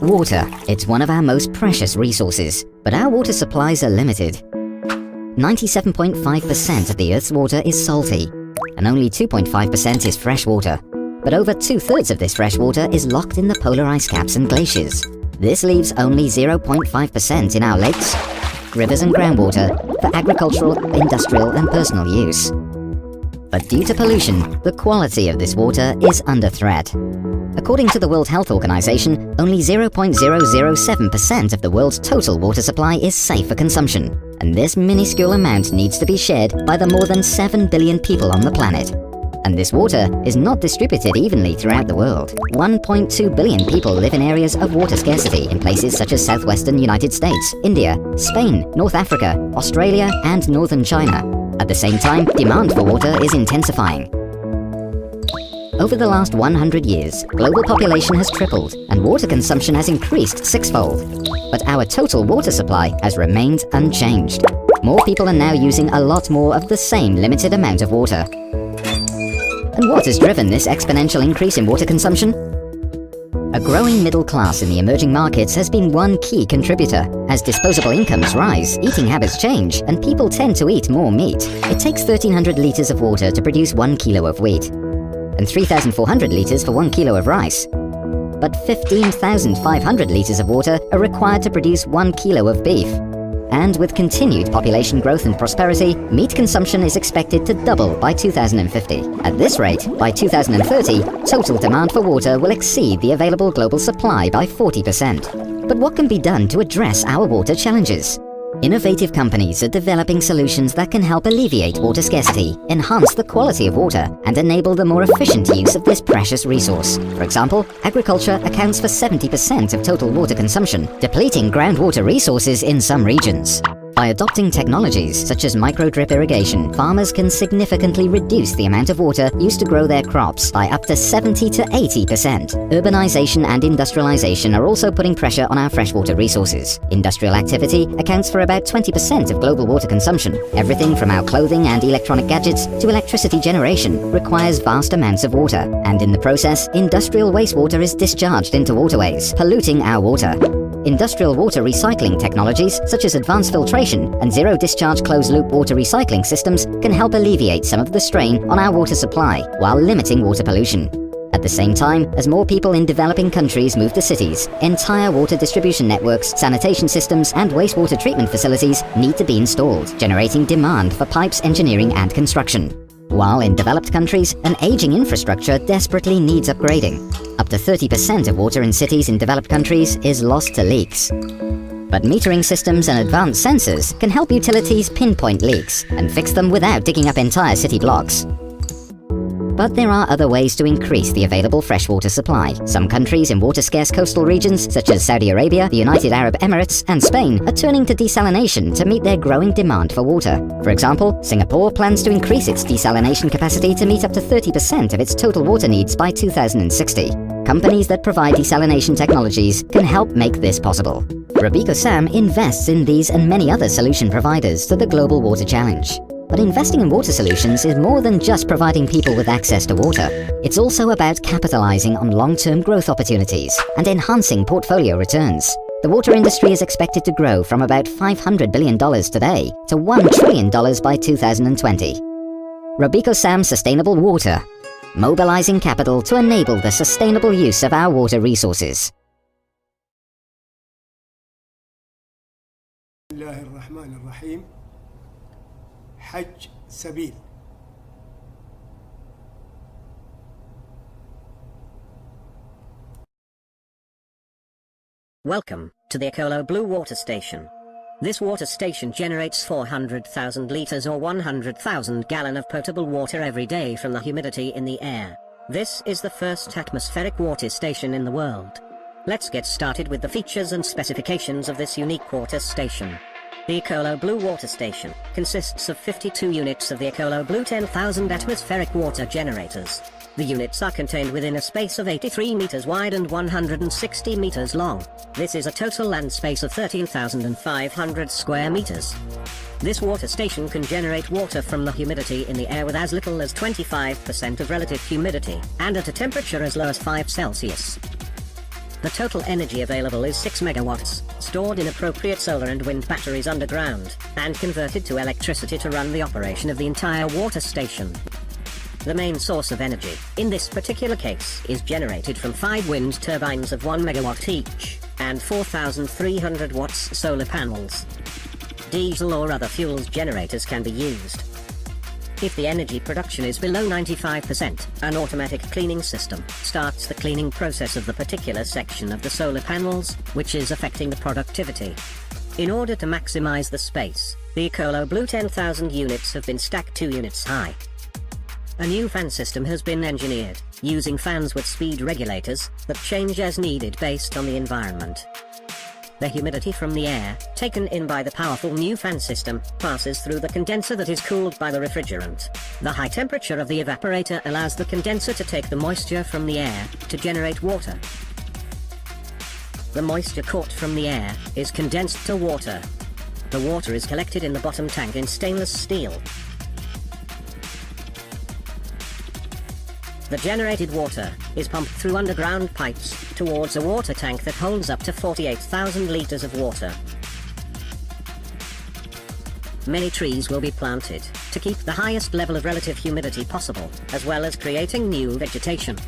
Water. It's one of our most precious resources, but our water supplies are limited. 97.5% of the Earth's water is salty, and only 2.5% is fresh water. But over 2/3 of this fresh water is locked in the polar ice caps and glaciers. This leaves only 0.5% in our lakes, rivers and groundwater for agricultural, industrial and personal use. But due to pollution, the quality of this water is under threat. According to the World Health Organization, only 0.007% of the world's total water supply is safe for consumption, and this minuscule amount needs to be shared by the more than 7 billion people on the planet. And this water is not distributed evenly throughout the world. 1.2 billion people live in areas of water scarcity in places such as southwestern United States, India, Spain, North Africa, Australia and northern China. At the same time, demand for water is intensifying. Over the last 100 years, global population has tripled and water consumption has increased sixfold. But our total water supply has remained unchanged. More people are now using a lot more of the same limited amount of water. And what has driven this exponential increase in water consumption? A growing middle class in the emerging markets has been one key contributor. As disposable incomes rise, eating habits change, and people tend to eat more meat. It takes 1,300 litres of water to produce 1 kilo of wheat, and 3,400 litres for 1 kilo of rice. But 15,500 litres of water are required to produce 1 kilo of beef. And with continued population growth and prosperity, meat consumption is expected to double by 2050. At this rate, by 2030, total demand for water will exceed the available global supply by 40%. But what can be done to address our water challenges? Innovative companies are developing solutions that can help alleviate water scarcity, enhance the quality of water, and enable the more efficient use of this precious resource. For example, agriculture accounts for 70% of total water consumption, depleting groundwater resources in some regions. By adopting technologies such as micro-drip irrigation, farmers can significantly reduce the amount of water used to grow their crops by up to 70 to 80%. Urbanization and industrialization are also putting pressure on our freshwater resources. Industrial activity accounts for about 20% of global water consumption. Everything from our clothing and electronic gadgets to electricity generation requires vast amounts of water, and in the process, industrial wastewater is discharged into waterways, polluting our water. Industrial water recycling technologies, such as advanced filtration and zero-discharge closed-loop water recycling systems, can help alleviate some of the strain on our water supply while limiting water pollution. At the same time, as more people in developing countries move to cities, entire water distribution networks, sanitation systems, and wastewater treatment facilities need to be installed, generating demand for pipes, engineering, and construction. While in developed countries, an aging infrastructure desperately needs upgrading. Up to 30% of water in cities in developed countries is lost to leaks. But metering systems and advanced sensors can help utilities pinpoint leaks and fix them without digging up entire city blocks. But there are other ways to increase the available freshwater supply. Some countries in water-scarce coastal regions, such as Saudi Arabia, the United Arab Emirates, and Spain, are turning to desalination to meet their growing demand for water. For example, Singapore plans to increase its desalination capacity to meet up to 30% of its total water needs by 2060. Companies that provide desalination technologies can help make this possible. Robeco Sam invests in these and many other solution providers to the global water challenge. But investing in water solutions is more than just providing people with access to water. It's also about capitalizing on long-term growth opportunities and enhancing portfolio returns. The water industry is expected to grow from about $500 billion today to $1 trillion by 2020. Robeco Sam Sustainable Water, mobilizing capital to enable the sustainable use of our water resources. Bismillahirrahmanirrahim. HAJJ-SBEEL. Welcome to the Ekolo Blue Water Station. This water station generates 400,000 litres or 100,000 gallons of potable water every day from the humidity in the air. This is the first atmospheric water station in the world. Let's get started with the features and specifications of this unique water station. The Ekolo Blue Water Station consists of 52 units of the Ekolo Blue 10,000 atmospheric water generators. The units are contained within a space of 83 meters wide and 160 meters long. This is a total land space of 13,500 square meters. This water station can generate water from the humidity in the air with as little as 25% of relative humidity, and at a temperature as low as 5 Celsius. The total energy available is 6 megawatts, stored in appropriate solar and wind batteries underground, and converted to electricity to run the operation of the entire water station. The main source of energy, in this particular case, is generated from 5 wind turbines of 1 megawatt each, and 4,300 watts solar panels. Diesel or other fuels generators can be used. If the energy production is below 95%, an automatic cleaning system starts the cleaning process of the particular section of the solar panels, which is affecting the productivity. In order to maximize the space, the Ecolo Blue 10,000 units have been stacked 2 units high. A new fan system has been engineered, using fans with speed regulators that change as needed based on the environment. The humidity from the air, taken in by the powerful new fan system, passes through the condenser that is cooled by the refrigerant. The high temperature of the evaporator allows the condenser to take the moisture from the air to generate water. The moisture caught from the air is condensed to water. The water is collected in the bottom tank in stainless steel. The generated water is pumped through underground pipes towards a water tank that holds up to 48,000 liters of water. Many trees will be planted to keep the highest level of relative humidity possible, as well as creating new vegetation.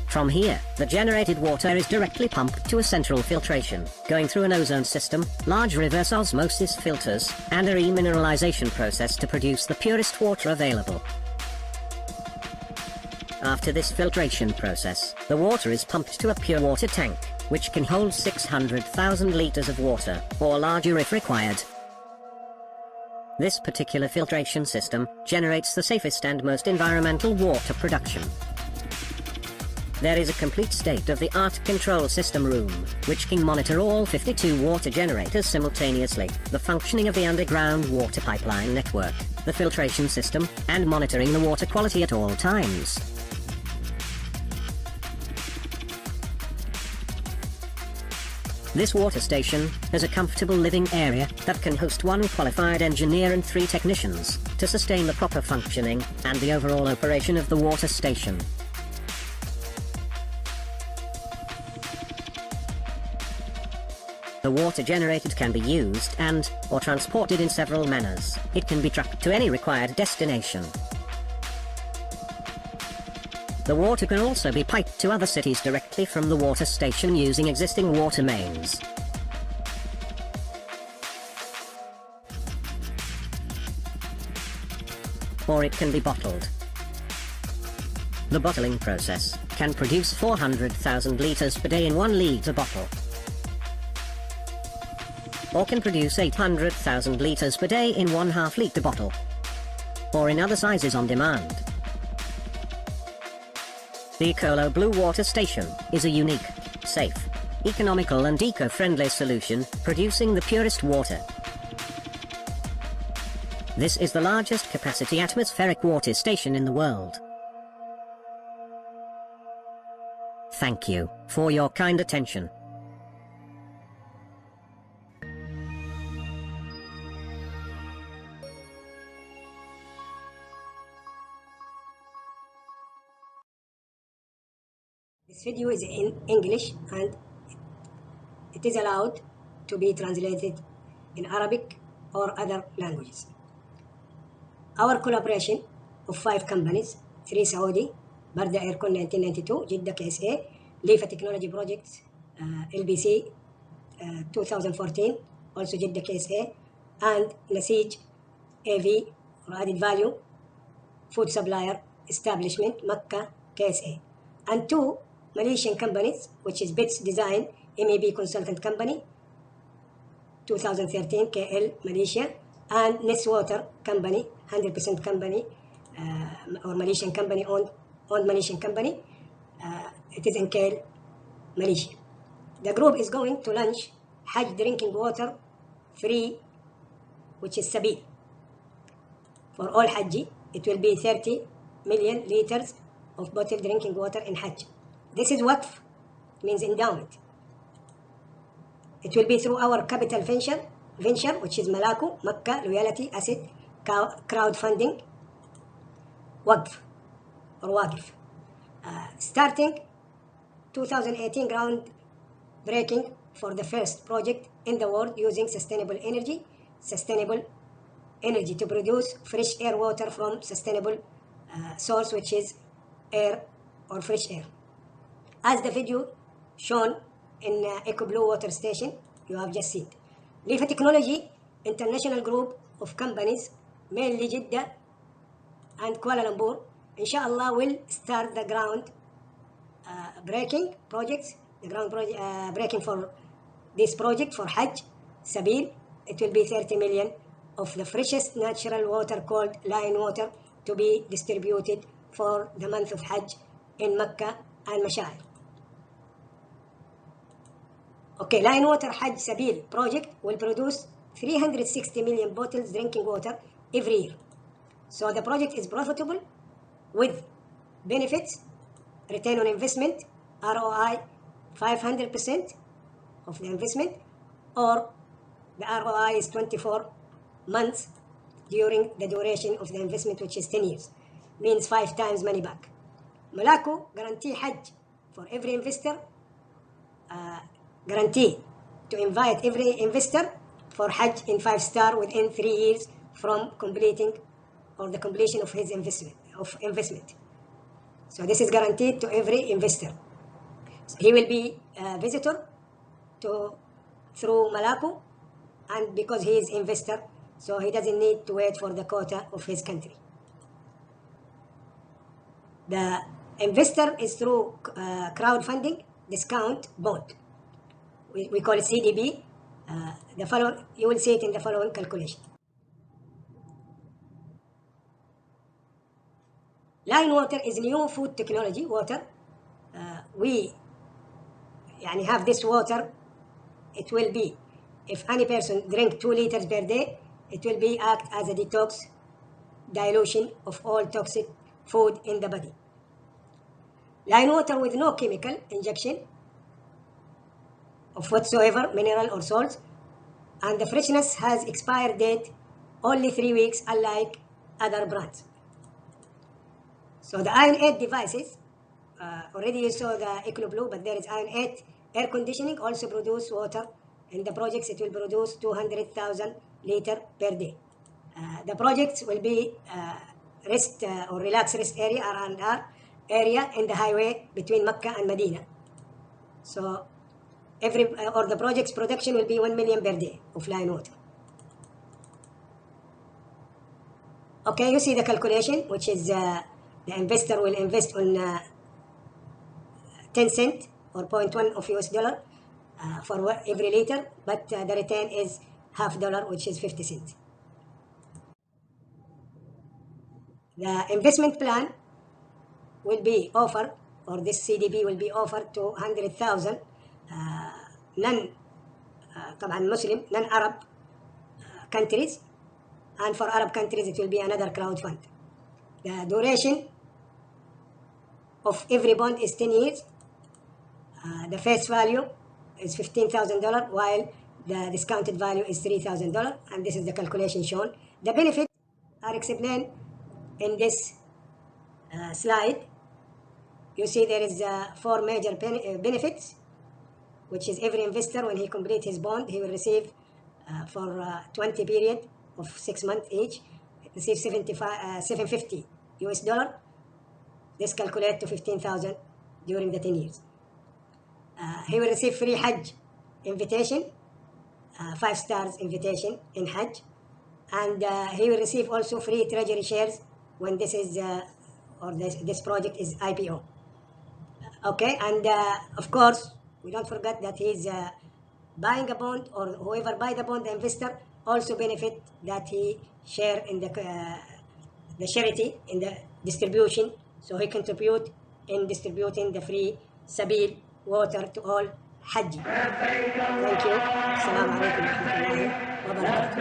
From here, the generated water is directly pumped to a central filtration, going through an ozone system, large reverse osmosis filters, and a remineralization process to produce the purest water available. After this filtration process, the water is pumped to a pure water tank, which can hold 600,000 liters of water, or larger if required. This particular filtration system generates the safest and most environmental water production. There is a complete state-of-the-art control system room, which can monitor all 52 water generators simultaneously, the functioning of the underground water pipeline network, the filtration system, and monitoring the water quality at all times. This water station has a comfortable living area that can host 1 qualified engineer and 3 technicians to sustain the proper functioning and the overall operation of the water station. The water generated can be used or transported in several manners. It can be trucked to any required destination. The water can also be piped to other cities directly from the water station using existing water mains. Or it can be bottled. The bottling process can produce 400,000 liters per day in 1 liter bottle, or can produce 800,000 liters per day in 1/2 liter bottle, or in other sizes on demand. The Ecolo Blue Water Station is a unique, safe, economical and eco-friendly solution, producing the purest water. This is the largest capacity atmospheric water station in the world. Thank you for your kind attention. This video is in English and it is allowed to be translated in Arabic or other languages. Our collaboration of 5 companies, 3 Saudi, Barda Aircon 1992, Jeddah KSA, Lifa Technology Projects, LBC 2014, also Jeddah KSA, and Nasij AV, or Added Value, Food Supplier Establishment, Makkah KSA, and 2 Malaysian companies, which is BITS Design, MEB Consultant Company, 2013, KL, Malaysia, and Neswater Company, 100% company, or Malaysian company, owned Malaysian company. It is in KL, Malaysia. The group is going to launch Hajj drinking water free, which is Sabeel. For all Hajji, it will be 30 million liters of bottled drinking water in Hajj. This is Waqf, means endowment. It will be through our capital venture, which is Malaku, Makkah, Loyalty, Asset, Crowdfunding, Waqf, or Waqf. Starting 2018 groundbreaking for the first project in the world using sustainable energy to produce fresh air water from sustainable source, which is air or fresh air. As the video shown in EcoBlue water station you have just seen. Lifa Technology international group of companies, mainly Jeddah and Kuala Lumpur, inshallah will start the ground breaking projects, the ground breaking for this project for HAJJ-SBEEL. It will be 30 million of the freshest natural water called Line water to be distributed for the month of Hajj in Makkah and Mashair. Okay, Line water HAJJ-SBEEL project will produce 360 million bottles drinking water every year. So the project is profitable with benefits, return on investment, ROI 500% of the investment, or the ROI is 24 months during the duration of the investment, which is 10 years, means 5 times money back. Malaco guarantee Hajj for every investor, guarantee to invite every investor for Hajj in 5-star within 3 years from completing or the completion of his investment. So this is guaranteed to every investor. So he will be a visitor through Malaco, and because he is investor, so he doesn't need to wait for the quota of his country. The investor is through crowdfunding discount bond. We call it CDB. You will see it in the following calculation. Line water is new food technology water. We have this water. It will be, if any person drink 2 liters per day, it will be act as a detox dilution of all toxic food in the body. Line water with no chemical injection of whatsoever, mineral or salts, and the freshness has expired date only 3 weeks, unlike other brands. So the Iron 8 devices, already you saw the EcoBlue, but there is Iron 8 air conditioning, also produce water. In the projects it will produce 200,000 liters per day. The projects will be rest or relaxed rest area, R&R area in the highway between Makkah and Medina. So the project's production will be 1 million per day of line water. Okay, you see the calculation, which is the investor will invest on 10 cents or 0.1 of US dollar for every liter, but the return is $0.5, which is 50 cents. The investment plan will be offered, or this CDB will be offered to 100,000 non-Muslim, non-Arab countries, and for Arab countries it will be another crowd fund. The duration of every bond is 10 years. The face value is $15,000, while the discounted value is $3,000, and this is the calculation shown. The benefits are explained in this slide. You see there is 4 major benefits, which is every investor, when he completes his bond, he will receive for 20 period of 6 months each, receive $750 US dollar. This calculates to 15,000 during the 10 years. He will receive free Hajj invitation, 5 stars invitation in Hajj, and he will receive also free treasury shares when this is this project is IPO. Okay, and of course we don't forget that he's buying a bond, or whoever buy the bond, the investor also benefit that he share in the charity in the distribution, so he contribute in distributing the free Sabeel water to all Hajj. Thank you. Assalamu alaikum wa rahmatullahi wa barakatuh.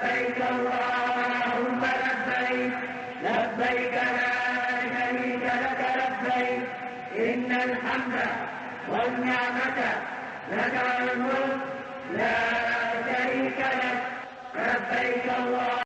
لبيك اللهم لبيك لبيك لا شريك لك لبيك إن الحمد والنعمة لك الملك لا شريك لك لبيك الله